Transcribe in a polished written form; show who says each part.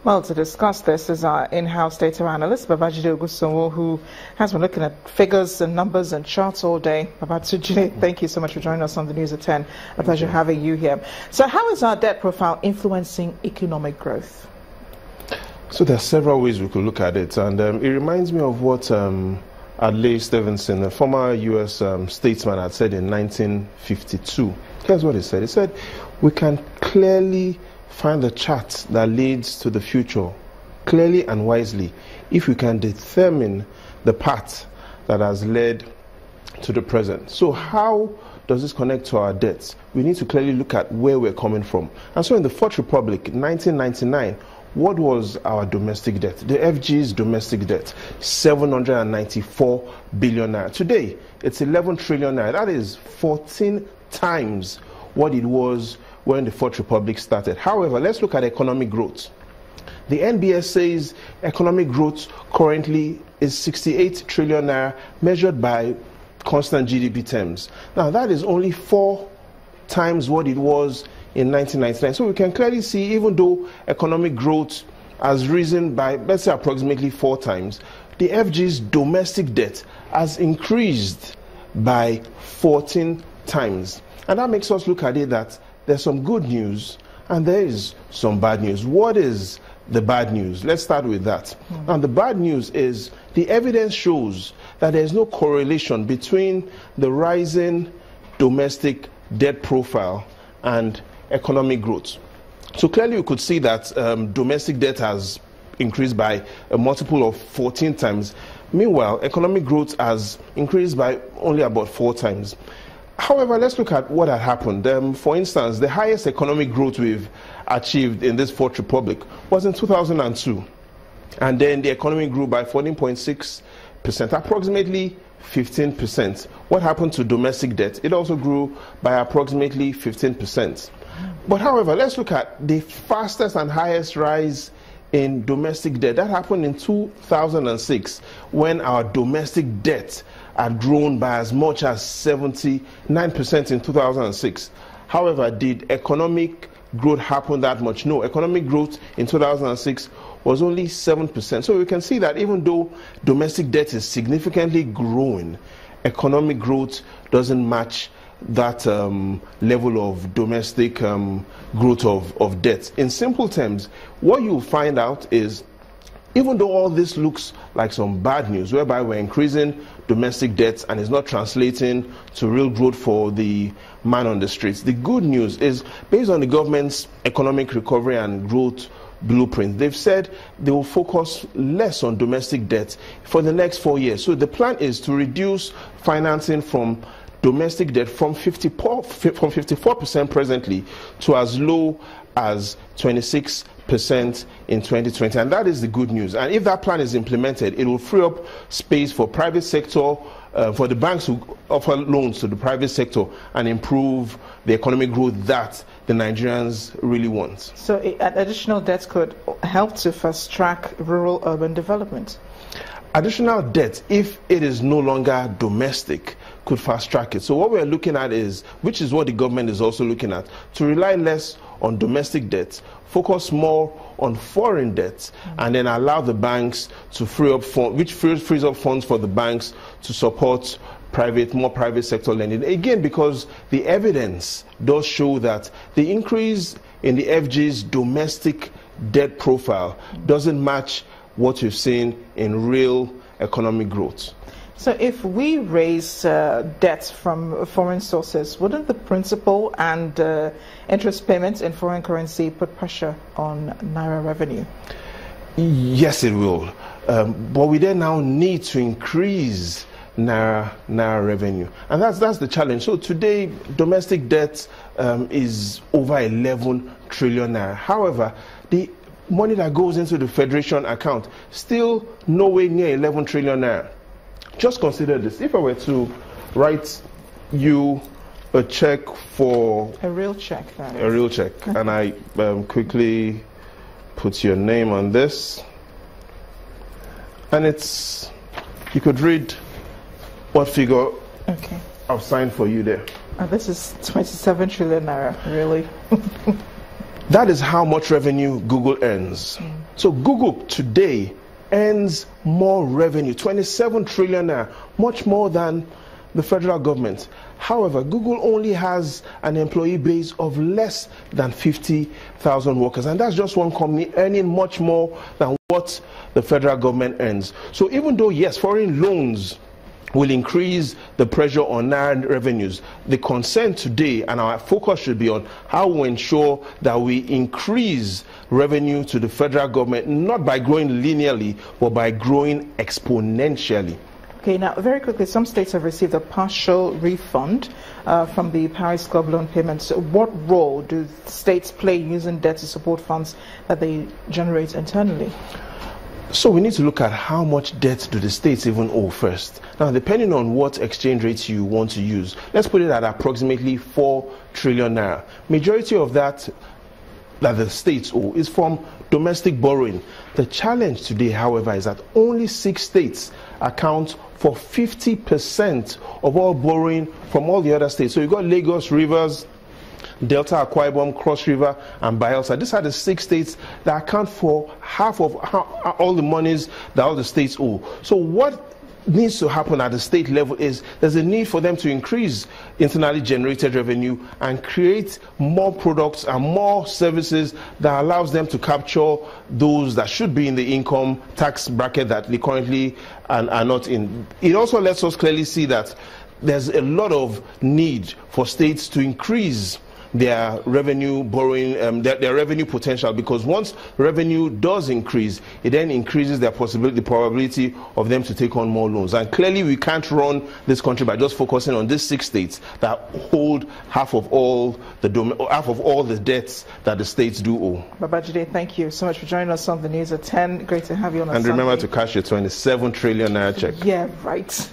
Speaker 1: Well, to discuss this is our in-house data analyst, Babajide Ogunsonwo, who has been looking at figures and numbers and charts all day. Babajide, thank you so much for joining us on the News at 10. A pleasure having you here. So how is our debt profile influencing economic growth?
Speaker 2: So there are several ways we could look at it, and it reminds me of what Adlai Stevenson, a former U.S. statesman, had said in 1952. Here's what he said. He said, we can clearly find the chart that leads to the future, clearly and wisely, if we can determine the path that has led to the present. So how does this connect to our debts? We need to clearly look at where we're coming from. And so in the Fourth Republic, 1999, what was our domestic debt? The FG's domestic debt, 794 billion naira. Today, it's 11 trillion naira. That is 14 times what it was when the Fourth Republic started. However, let's look at economic growth. The NBS says economic growth currently is 68 trillion naira, measured by constant GDP terms. Now, that is only 4 times what it was in 1999. So we can clearly see, even though economic growth has risen by, let's say, approximately 4 times, the FG's domestic debt has increased by 14 times. And that makes us look at it that there's some good news and there is some bad news. What is the bad news? Let's start with that. And the bad news is the evidence shows that there's no correlation between the rising domestic debt profile and economic growth. So clearly you could see that domestic debt has increased by a multiple of 14 times. Meanwhile, economic growth has increased by only about 4 times. However, let's look at what had happened. For instance, the highest economic growth we've achieved in this Fourth Republic was in 2002. And then the economy grew by 14.6%, approximately 15%. What happened to domestic debt? It also grew by approximately 15%. But however, let's look at the fastest and highest rise in domestic debt. That happened in 2006, when our domestic debt had grown by as much as 79% in 2006. However, did economic growth happen that much? No, economic growth in 2006 was only 7%. So we can see that even though domestic debt is significantly growing, economic growth doesn't match that level of domestic growth of debt. In simple terms, what you'll find out is, even though all this looks like some bad news, whereby we're increasing domestic debt and it's not translating to real growth for the man on the streets, the good news is, based on the government's economic recovery and growth blueprint, they've said they will focus less on domestic debt for the next 4 years. So the plan is to reduce financing from domestic debt from 54% presently to as low as 26% in 2020, and that is the good news. And if that plan is implemented, it will free up space for private sector, for the banks who offer loans to the private sector, and improve the economic growth that the Nigerians really want.
Speaker 1: So additional debt could help to fast-track rural-urban development.
Speaker 2: Additional debt, if it is no longer domestic, could fast-track it. So what we're looking at is, which is what the government is also looking at, to rely less on domestic debt, focus more on foreign debt, and then allow the banks to free up funds, which frees up funds for the banks to support more private sector lending. Again, because the evidence does show that the increase in the FG's domestic debt profile doesn't match what you've seen in real economic growth.
Speaker 1: So if we raise debts from foreign sources, wouldn't the principal and interest payments in foreign currency put pressure on Naira revenue?
Speaker 2: Yes, it will. But we then now need to increase Naira revenue. And that's the challenge. So today, domestic debt is over 11 trillion Naira. However, the money that goes into the Federation account, still nowhere near 11 trillion Naira. Just consider this. If I were to write you a check for...
Speaker 1: A real check.
Speaker 2: A real check. And I quickly put your name on this. And it's... You could read what figure I've signed for you there.
Speaker 1: This is 27 trillion Naira, really?
Speaker 2: That is how much revenue Google earns. So Google today earns more revenue, 27 trillion naira, much more than the federal government. However, Google only has an employee base of less than 50,000 workers, and that's just one company earning much more than what the federal government earns. So even though, yes, foreign loans will increase the pressure on naira revenues, the concern today and our focus should be on how we ensure that we increase revenue to the federal government, not by growing linearly, but by growing exponentially.
Speaker 1: Okay, now very quickly, some states have received a partial refund from the Paris Club loan payments. What role do states play using debt to support funds that they generate internally?
Speaker 2: So we need to look at how much debt do the states even owe first. Now, depending on what exchange rates you want to use, let's put it at approximately 4 trillion naira. Majority of that the states owe is from domestic borrowing. The challenge today, however, is that only 6 states account for 50% of all borrowing from all the other states. So you've got Lagos, Rivers, Delta, Akwa Ibom, Cross River, and Bayelsa. These are the 6 states that account for half of all the monies that all the states owe. So what needs to happen at the state level is there's a need for them to increase internally generated revenue and create more products and more services that allows them to capture those that should be in the income tax bracket that they currently are not in. It also lets us clearly see that there's a lot of need for states to increase their revenue borrowing, their revenue potential, because once revenue does increase, it then increases the probability of them to take on more loans. And clearly we can't run this country by just focusing on these 6 states that hold half of all the debts that the states do owe.
Speaker 1: Babajide, thank you so much for joining us on the news at 10. Great to have you on.
Speaker 2: And remember to cash your 27 trillion naira check.
Speaker 1: Yeah, right.